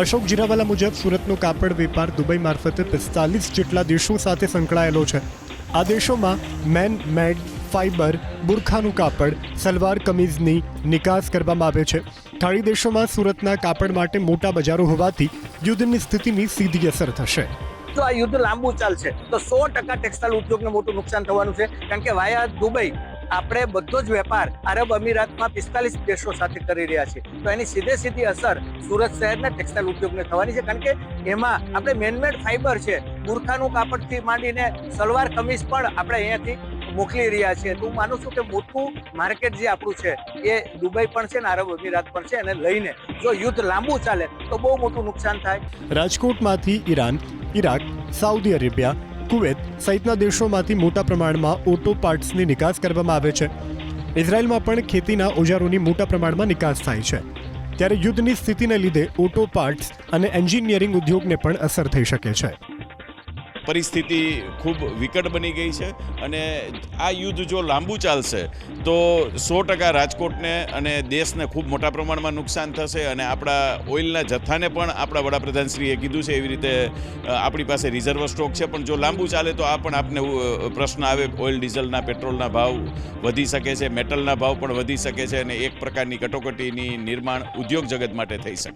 અશોક જીરાવાલા મુજબ સુરતનો કાપડ વેપાર દુબઈ મારફતે 45 જેટલા દેશો સાથે સંકળાયેલો છે। આ દેશોમાં મેન મેડ ફાઇબર બુરખાનું કાપડ સલવાર કમીઝની નિકાસ કરવામાં આવે છે। ખાડી દેશોમાં સુરતના કાપડ માટે મોટા બજારો હોવાથી યુદ્ધની સ્થિતિની સીધી અસર થશે। જો આ યુદ્ધ લાંબુ ચાલશે તો 100% ટેક્સટાઇલ ઉદ્યોગને મોટું નુકસાન થવાનું છે, કારણ કે વાયા દુબઈ આપણે બધો જ વેપાર અરબ અમીરાતમાં 45 દેશો સાથે કરી રહ્યા છીએ, તો એની સીધી અસર સુરત શહેરના ટેક્સટાઇલ ઉદ્યોગને થવાની છે। કારણ કે એમાં આપણે મેનમેડ ફાઇબર છે, બુરખાનું કાપડથી માંડીને સલવાર કમીઝ પણ આપણે અહીંયાથી મોકલી રહ્યા છીએ। તો હું માનું છું કે મોટું માર્કેટ જે આપણું છે એ દુબઈ પણ છે ને અરબ અમીરાત પણ છે, અને લઈને જો યુદ્ધ લાંબુ ચાલે તો બહુ મોટું નુકસાન થાય। રાજકોટમાંથી Iran, Iraq, Saudi Arabia, Kuwait સહિતના દેશોમાંથી મોટા પ્રમાણમાં ઓટો પાર્ટ્સની નિકાસ કરવામાં આવે છે। ઇઝરાયલમાં પણ ખેતીના ઓજારોની મોટા પ્રમાણમાં નિકાસ થાય છે। ત્યારે યુદ્ધની સ્થિતિને લીધે ઓટો પાર્ટ્સ અને એન્જિનિયરિંગ ઉદ્યોગને પણ અસર થઈ શકે છે। પરિસ્થિતિ ખૂબ વિકટ બની ગઈ છે અને આ યુદ્ધ જો લાંબુ ચાલશે તો 100% રાજકોટને અને દેશને ખૂબ મોટા પ્રમાણમાં નુકસાન થશે અને આપણા ઓઇલના જથ્થાને પણ આપણા વડાપ્રધાનશ્રીએ કીધું છે એવી રીતે આપણી પાસે રિઝર્વ સ્ટોક છે, પણ જો લાંબુ ચાલે તો આ પણ આપને પ્રશ્ન આવે, ઓઇલ ડીઝલના પેટ્રોલના ભાવ વધી શકે છે, મેટલના ભાવ પણ વધી શકે છે અને એક પ્રકારની કટોકટીની નિર્માણ ઉદ્યોગ જગત માટે થઈ શકે।